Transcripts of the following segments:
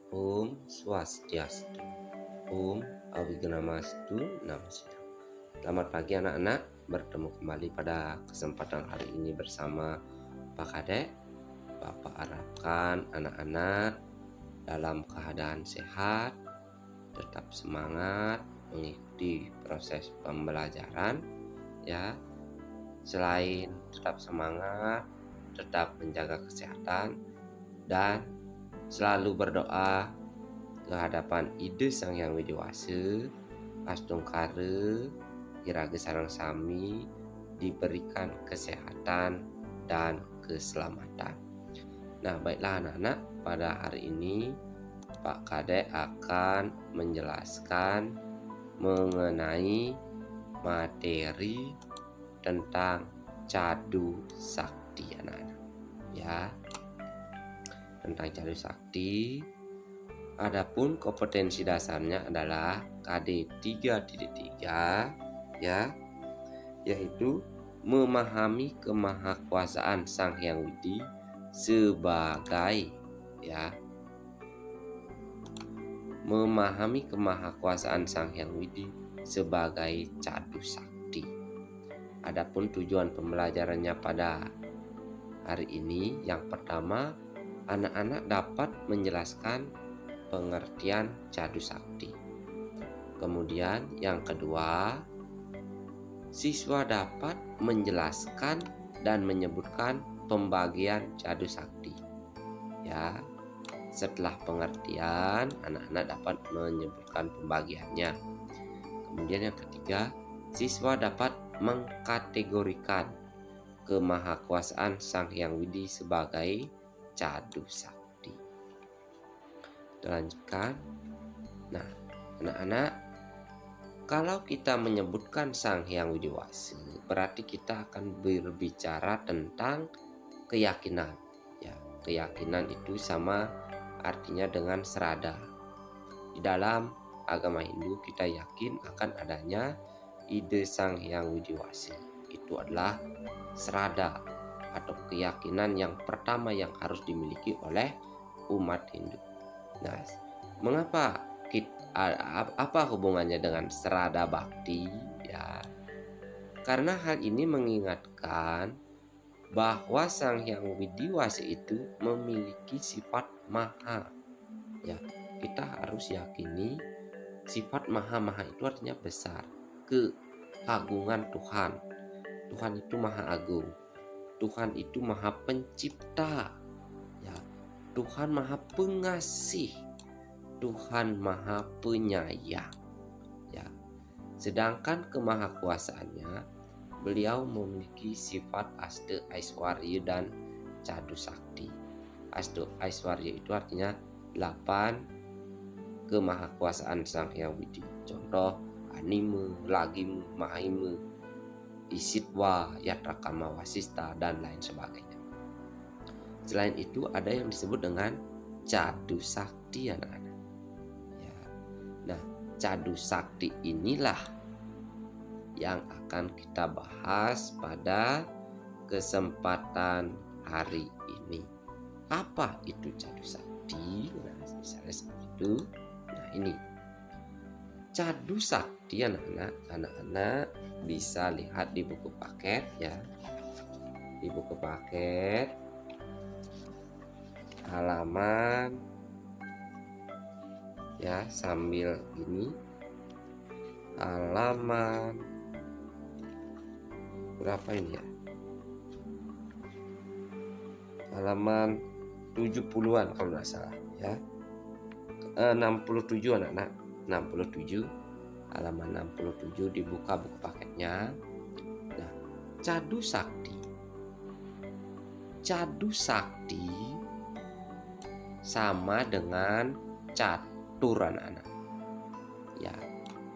Om Swastiastu. Om Awignamastu Namasidam. Selamat pagi anak-anak, bertemu kembali pada kesempatan hari ini bersama Pak Kadek. Bapak harapkan anak-anak dalam keadaan sehat, tetap semangat mengikuti proses pembelajaran ya. Selain tetap semangat, tetap menjaga kesehatan dan selalu berdoa ke hadapan Ide Sang Hyang Widiwasa, Astungkara, Iraga Sarang Sami diberikan kesehatan dan keselamatan. Nah, baiklah anak-anak, pada hari ini Pak Kadek akan menjelaskan mengenai materi tentang Cadu Sakti anak-anak ya, tentang Cadu Sakti. Adapun kompetensi dasarnya adalah KD 3.3 ya, yaitu memahami kemahakuasaan Sang Hyang Widi sebagai ya, memahami kemahakuasaan Sang Hyang Widi sebagai Cadu Sakti. Adapun tujuan pembelajarannya pada hari ini, yang pertama, anak-anak dapat menjelaskan pengertian Cadu Sakti. Kemudian yang kedua, siswa dapat menjelaskan dan menyebutkan pembagian Cadu Sakti. Ya, setelah pengertian, anak-anak dapat menyebutkan pembagiannya. Kemudian yang ketiga, siswa dapat mengkategorikan kemahakuasaan Sang Hyang Widi sebagai Cadu Sakti. Kita lanjutkan. Nah, anak-anak, kalau kita menyebutkan Sang Hyang Widiwasa, berarti kita akan berbicara tentang keyakinan. Ya, keyakinan itu sama artinya dengan serada. Di dalam agama Hindu kita yakin akan adanya ide Sang Hyang Widiwasa. Itu adalah serada atau keyakinan yang pertama yang harus dimiliki oleh umat Hindu. Nah, mengapa apa hubungannya dengan serada bakti ya? Karena hal ini mengingatkan bahwa Sang Hyang Widiwasa itu memiliki sifat maha. Ya, kita harus yakini sifat maha itu artinya besar, keagungan Tuhan. Tuhan itu maha agung. Tuhan itu maha pencipta. Ya, Tuhan maha pengasih. Tuhan maha penyayang. Ya. Sedangkan kemahakuasaannya, beliau memiliki sifat Asta Aiswarya dan Cadu Sakti. Asta Aiswarya itu artinya 8 kemahakuasaan Sang Hyang Widi. Contoh Anima, Lagima, Mahima, Isitwa, Yatrakama, Wasista, dan lain sebagainya. Selain itu ada yang disebut dengan Cadu Sakti anak-anak. Ya. Nah, Cadu Sakti inilah yang akan kita bahas pada kesempatan hari ini. Apa itu Cadu Sakti? Nah, misalnya seperti itu. Nah, ini Cadu Sakti anak-anak bisa lihat di buku paket ya. Di buku paket halaman ya, sambil ini halaman berapa ini ya? Halaman 70-an kalau nggak salah ya. 67 anak-anak, 67, halaman 67 dibuka buku paketnya. Nah, Cadu Sakti. Cadu Sakti sama dengan catur anak-anak. Ya,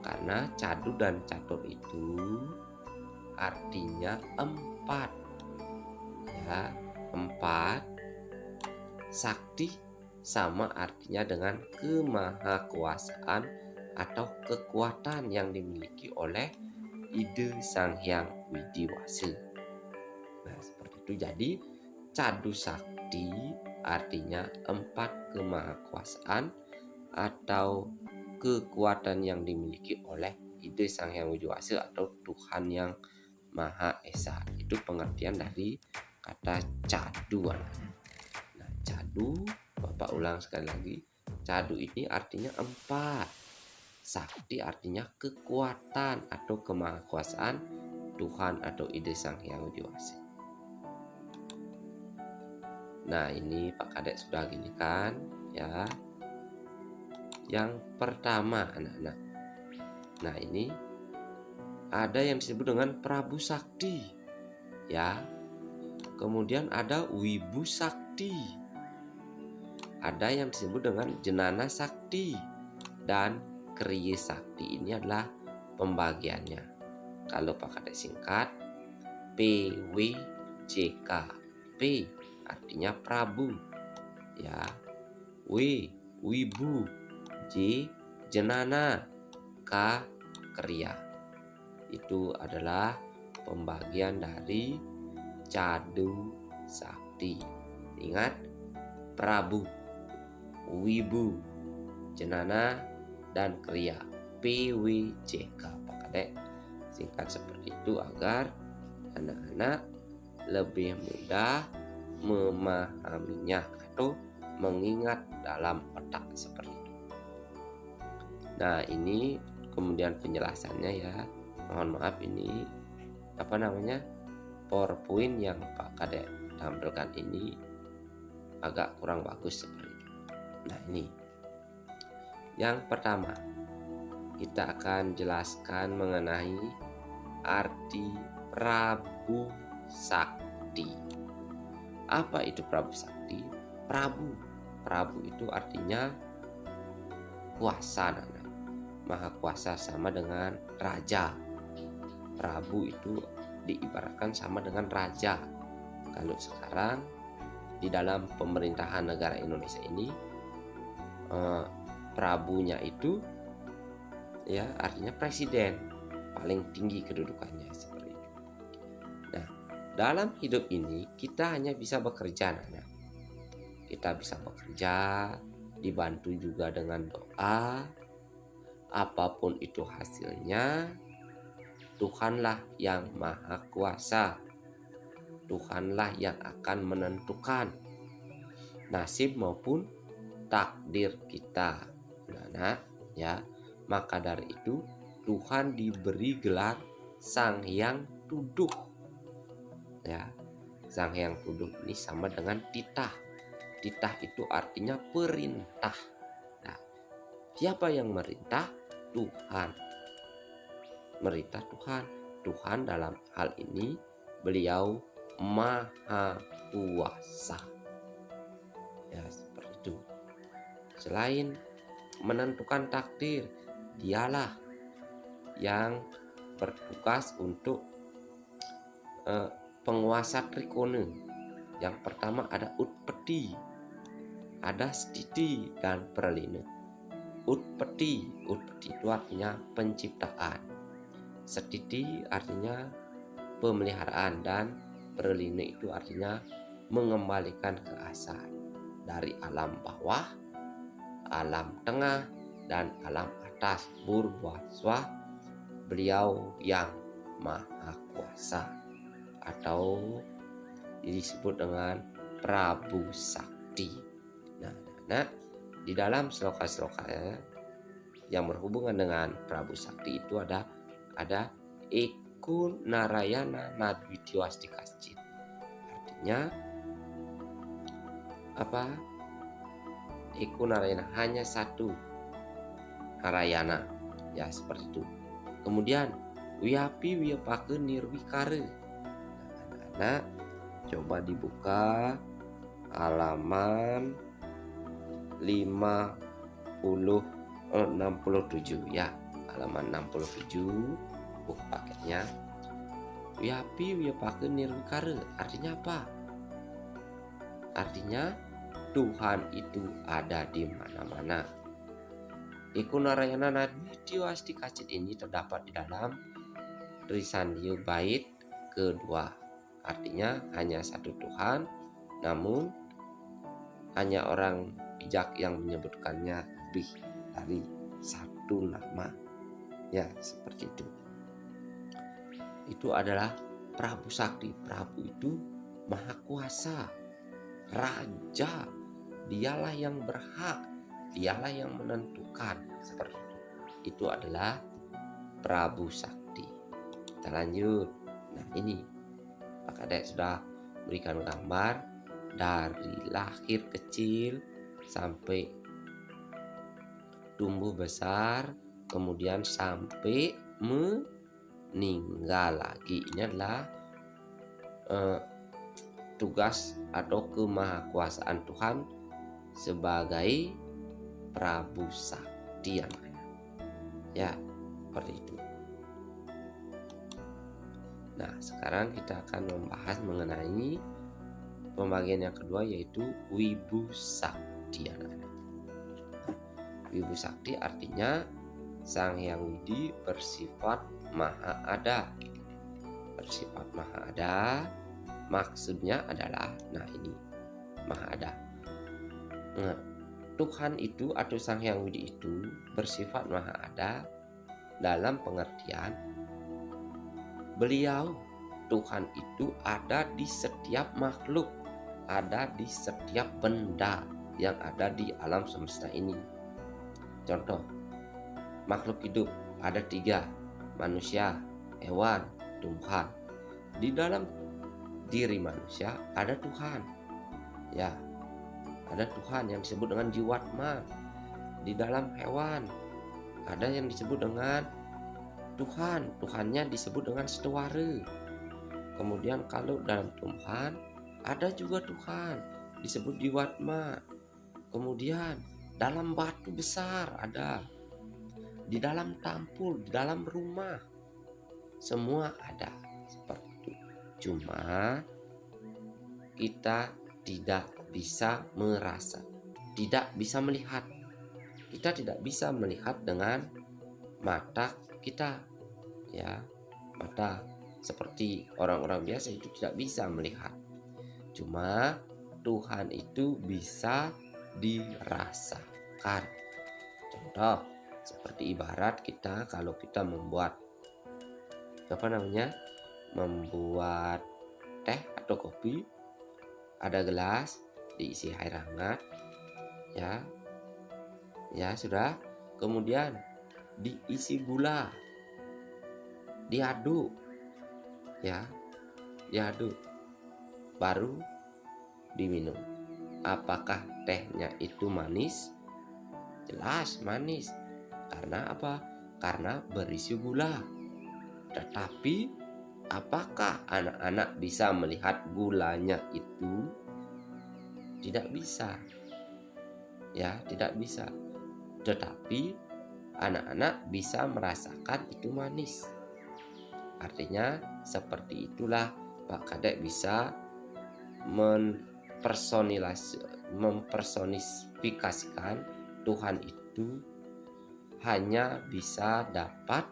karena cadu dan catur itu artinya 4. Ya, 4. Sakti sama artinya dengan kemahakuasaan atau kekuatan yang dimiliki oleh ide Sang Hyang Widiwasa. Nah, seperti itu. Jadi Cadu Sakti artinya 4 kemahakuasaan atau kekuatan yang dimiliki oleh ide Sang Hyang Widi Wasa atau Tuhan yang Maha Esa. Itu pengertian dari kata cadu. Nah, cadu, Bapak ulang sekali lagi. Cadu ini artinya 4. Sakti artinya kekuatan atau kemahakuasaan Tuhan atau ide Sang Hyang Widi Wasa. Nah, ini Pak Kadek sudah gini kan ya. Yang pertama anak-anak. Nah, ini ada yang disebut dengan Prabu Sakti ya. Kemudian ada Wibu Sakti. Ada yang disebut dengan Jenana Sakti dan Kriya Sakti. Ini adalah pembagiannya. Kalau Pak Kadek singkat PWJK. P artinya Prabu ya. W Wibu. J Jenana. K Kriya. Itu adalah pembagian dari Cadu Sakti. Ingat, Prabu, Wibu, Jenana, dan Kriya. PWJK. Pak Kadek singkat seperti itu agar anak-anak lebih mudah memahaminya atau mengingat dalam otak seperti itu. Nah, ini kemudian penjelasannya ya. Mohon maaf, ini PowerPoint yang Pak Kadek tampilkan ini agak kurang bagus seperti itu. Nah, ini yang pertama kita akan jelaskan mengenai arti Prabu Sakti. Apa itu Prabu Sakti? Prabu itu artinya kuasa, maha kuasa, sama dengan raja. Prabu itu diibaratkan sama dengan raja. Kalau sekarang di dalam pemerintahan negara Indonesia ini, prabunya itu ya artinya presiden, paling tinggi kedudukannya seperti itu. Nah, dalam hidup ini kita hanya bisa bekerja, kita bisa bekerja, dibantu juga dengan doa. Apapun itu hasilnya, Tuhanlah yang Maha Kuasa. Tuhanlah yang akan menentukan nasib maupun takdir kita. Nah, ya, maka dari itu Tuhan diberi gelar Sang Hyang Tuduh. Ya, Sang Hyang Tuduh ini sama dengan titah. Titah itu artinya perintah. Nah, siapa yang merintah? Tuhan. Merintah Tuhan. Tuhan dalam hal ini beliau Maha Kuasa. Ya, seperti itu. Selain menentukan takdir, dialah yang bertugas untuk penguasa Trikona. Yang pertama ada Utpeti, ada Stiti, dan Pralina. Utpeti itu artinya penciptaan. Stiti artinya pemeliharaan, dan Pralina itu artinya mengembalikan ke asal dari alam bawah, alam tengah, dan alam atas. Burbaswa, beliau yang Maha Kuasa atau disebut dengan Prabu Sakti. Nah, di dalam sloka-sloka yang berhubungan dengan Prabu Sakti itu ada Eko Narayana Nadwitiyawastikascit. Artinya apa? Eko Narayana, hanya satu Narayana, ya seperti itu. Kemudian Wiyapi Wiyapake Nirwikara. Nah, coba dibuka halaman 67 ya, halaman 67 buku paketnya. Wiyapi Wiyapake Nirwikara artinya apa? Artinya Tuhan itu ada di mana-mana. Eko Narayana Nadwitiyawastikascit ini terdapat di dalam Trisandya bait kedua. Artinya hanya satu Tuhan, namun hanya orang bijak yang menyebutkannya lebih dari satu nama. Ya, seperti itu. Itu adalah Prabu Sakti. Prabu itu maha kuasa, raja. Dialah yang berhak, dialah yang menentukan. Seperti itu. Itu adalah Prabu Sakti. Kita lanjut. Nah, ini Pak Kadek sudah berikan gambar dari lahir kecil sampai tumbuh besar, kemudian sampai meninggal lagi. Ini adalah tugas atau kemahakuasaan Tuhan sebagai Prabu Sakti, anak-anak. Ya, seperti itu. Nah, sekarang kita akan membahas mengenai pembagian yang kedua, yaitu Wibu Sakti, anak-anak. Wibu Sakti artinya Sang Hyang Widi bersifat maha ada. Bersifat maha ada maksudnya adalah, nah ini maha ada. Nah, Tuhan itu atau Sang Hyang Widi itu bersifat maha ada dalam pengertian beliau, Tuhan itu ada di setiap makhluk, ada di setiap benda yang ada di alam semesta ini. Contoh, makhluk hidup ada 3, manusia, hewan, tumbuhan. Di dalam diri manusia ada Tuhan. Ya, ada Tuhan yang disebut dengan jiwatma. Di dalam hewan ada yang disebut dengan Tuhan, Tuhannya disebut dengan setwara. Kemudian kalau dalam tumbuhan ada juga Tuhan, disebut jiwatma. Kemudian dalam batu besar ada, di dalam tampul, di dalam rumah, semua ada seperti itu. Cuma kita tidak bisa merasa, tidak bisa melihat. Kita tidak bisa melihat dengan mata kita, ya, mata seperti orang-orang biasa itu tidak bisa melihat. Cuma Tuhan itu bisa dirasakan. Contoh, seperti ibarat kita kalau kita membuat membuat teh atau kopi, ada gelas diisi air hangat, ya sudah, kemudian diisi gula, diaduk, baru diminum. Apakah tehnya itu manis? Jelas manis. Karena apa? Karena berisi gula. Tetapi apakah anak-anak bisa melihat gulanya itu? Tidak bisa. Ya, tidak bisa. Tetapi anak-anak bisa merasakan itu manis. Artinya seperti itulah Pak Kadek bisa mempersonifikasikan Tuhan itu hanya bisa dapat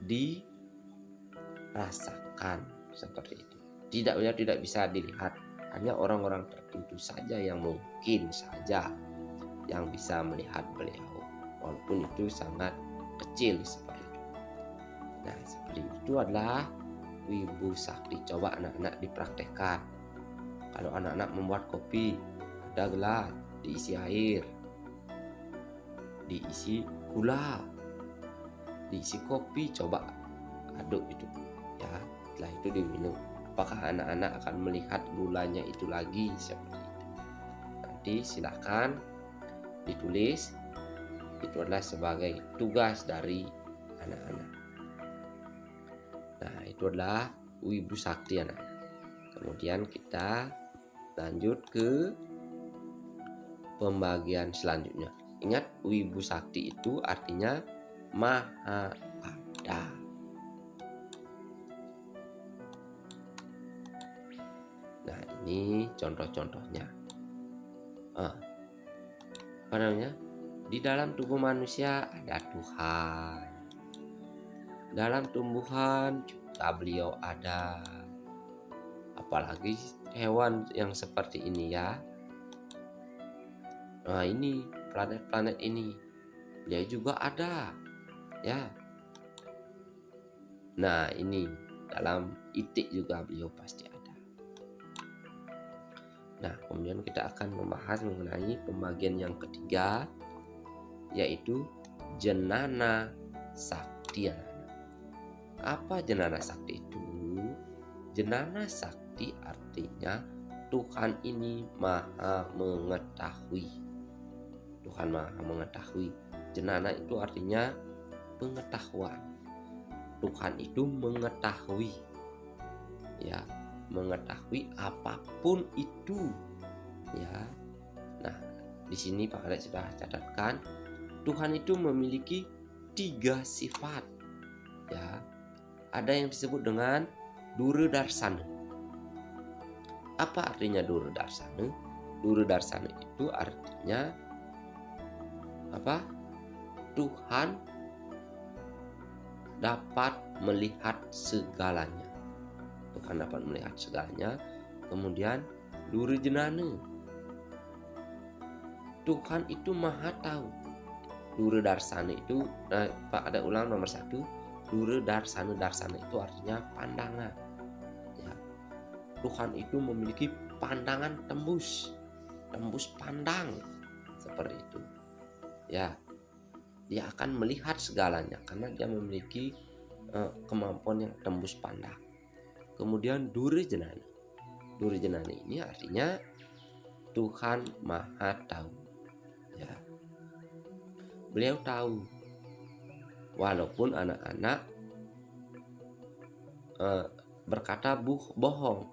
dirasakan seperti itu. Tidak bisa dilihat. Hanya orang-orang tertentu saja yang mungkin saja yang bisa melihat beliau, walaupun itu sangat kecil seperti itu. Nah, seperti itu adalah Wibu Sakti. Coba anak-anak dipraktekkan. Kalau anak-anak membuat kopi, ada gelas, diisi air, diisi gula, diisi kopi, coba aduk itu, ya. Setelah itu diminum. Apakah anak-anak akan melihat gulanya itu lagi seperti itu? Nanti silakan ditulis. Itu adalah sebagai tugas dari anak-anak. Nah, itu adalah Wibu Sakti, anak-anak. Kemudian kita lanjut ke pembagian selanjutnya. Ingat, Wibu Sakti itu artinya maha ada. Nah, ini contoh-contohnya. Di dalam tubuh manusia ada Tuhan. Dalam tumbuhan juga beliau ada. Apalagi hewan yang seperti ini, ya. Nah, ini planet-planet ini dia juga ada, ya. Nah, ini dalam itik juga beliau pasti ada. Nah, kemudian kita akan membahas mengenai pembagian yang ketiga, yaitu jenana sakti. Apa jenana sakti itu? Jenana sakti artinya Tuhan ini maha mengetahui. Tuhan maha mengetahui. Jenana itu artinya pengetahuan. Tuhan itu mengetahui, ya, mengetahui apapun itu, ya. Nah, di sini Pak Alex sudah catatkan, Tuhan itu memiliki 3 sifat, ya. Ada yang disebut dengan Duru Darsana. Apa artinya Duru Darsana? Duru Darsana itu artinya apa? Tuhan dapat melihat segalanya. Tuhan dapat melihat segalanya. Kemudian Duru Jenana, Tuhan itu maha tahu. Duru Darsana itu, Pak ada ulang nomor 1. Duru Darsana, Darsana itu artinya pandangan, ya. Tuhan itu memiliki pandangan tembus pandang, seperti itu, ya. Dia akan melihat segalanya karena dia memiliki kemampuan yang tembus pandang. Kemudian Duru Jenana. Duru Jenana ini artinya Tuhan maha tahu, ya. Beliau tahu walaupun anak-anak berkata bohong,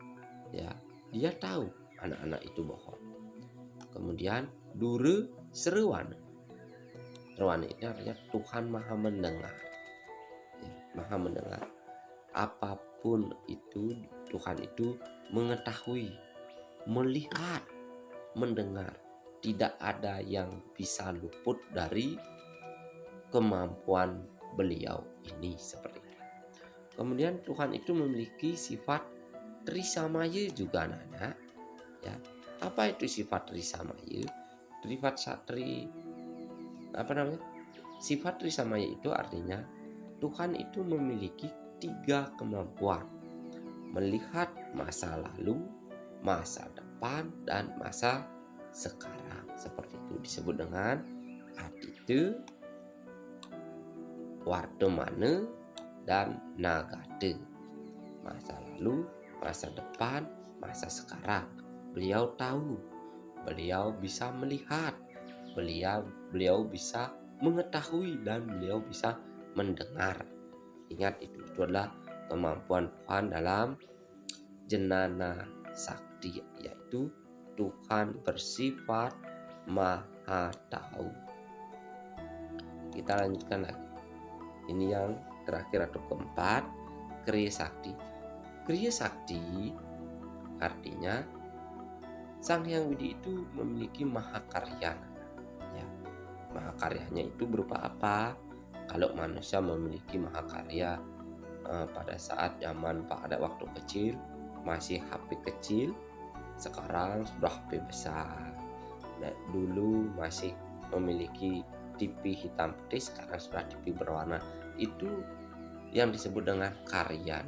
ya, dia tahu anak-anak itu bohong. Kemudian Duru Seruwana. Seruwana ini artinya Tuhan maha mendengar, ya, maha mendengar. Apapun itu Tuhan itu mengetahui, melihat, mendengar. Tidak ada yang bisa luput dari kemampuan beliau ini, seperti itu. Kemudian Tuhan itu memiliki sifat Trisamaya juga, anak-anak, ya. Apa itu sifat Trisamaya? Sifat Trisamaya itu artinya Tuhan itu memiliki 3 kemampuan: melihat masa lalu, masa depan, dan masa sekarang. Seperti itu disebut dengan Adite, Wardemana, dan Nagate. Masa lalu, masa depan, masa sekarang. Beliau tahu, beliau bisa melihat, beliau bisa mengetahui, dan beliau bisa mendengar. Ingat, itu adalah kemampuan Tuhan dalam jenana sakti, yaitu Tuhan bersifat maha tahu. Kita lanjutkan lagi. Ini yang terakhir atau keempat, Kriya Sakti. Kriya Sakti artinya Sang Hyang Widi itu memiliki mahakarya, ya. Mahakaryanya itu berupa apa? Kalau manusia memiliki mahakarya pada saat zaman Pak ada waktu kecil masih HP kecil, sekarang sudah HP besar. Nah, dulu masih memiliki TV hitam putih, sekarang sudah TV berwarna. Itu yang disebut dengan karya,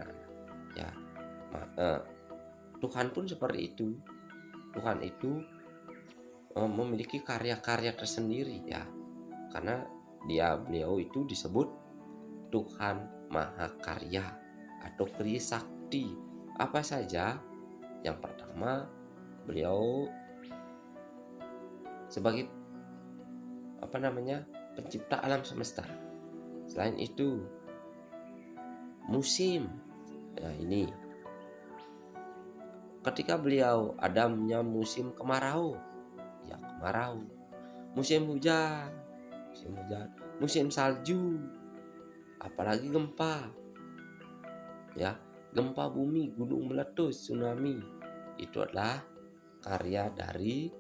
ya. Tuhan pun seperti itu. Tuhan itu memiliki karya-karya tersendiri, ya. Karena beliau itu disebut Tuhan Mahakarya atau Kriya Sakti. Apa saja? Yang pertama, beliau sebagai pencipta alam semesta. Selain itu, musim. Nah, ini ketika beliau adanya musim kemarau, ya kemarau. Musim hujan, musim salju, apalagi gempa, ya, gempa bumi, gunung meletus, tsunami. Itu adalah karya dari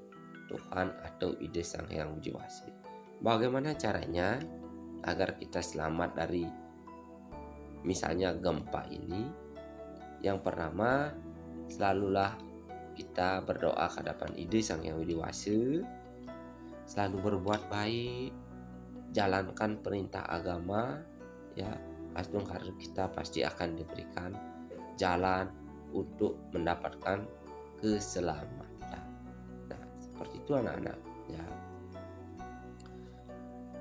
Tuhan atau ide Sang Hyang Widi-Wasi. Bagaimana caranya agar kita selamat dari misalnya gempa ini? Yang pertama, selalulah kita berdoa ke hadapan ide Sang Hyang Widi-Wasi selalu berbuat baik, jalankan perintah agama, ya, kita pasti akan diberikan jalan untuk mendapatkan keselamatan. Nah, seperti itu anak-anak, ya.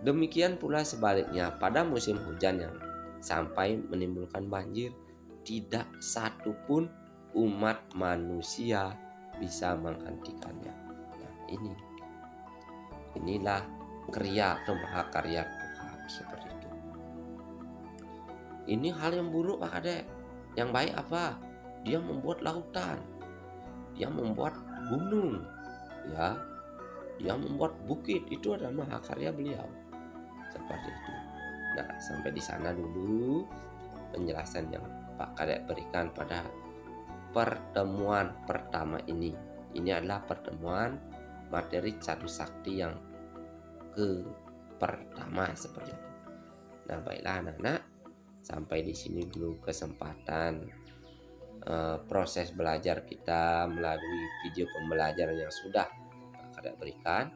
Demikian pula sebaliknya, pada musim hujan yang sampai menimbulkan banjir, tidak satu pun umat manusia bisa menghentikannya. Nah, inilah karya atau mahakarya Tuhan seperti itu. Ini hal yang buruk, Pak Kadek. Yang baik apa? Dia membuat lautan, dia membuat gunung, ya, dia membuat bukit. Itu adalah mahakarya beliau. Seperti itu. Nah, sampai di sana dulu penjelasan yang Pak Kadek berikan pada pertemuan pertama ini. Ini adalah pertemuan materi Cadu Sakti yang pertama seperti itu. Nah, baiklah anak-anak, sampai di sini dulu kesempatan proses belajar kita melalui video pembelajaran yang sudah Pak Kadek berikan.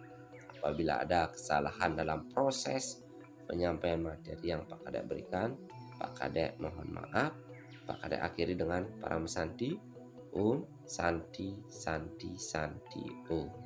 Apabila ada kesalahan dalam proses penyampaian materi yang Pak Kadek berikan, Pak Kadek mohon maaf. Pak Kadek akhiri dengan para mesanti. Om Santi Santi Santi Om.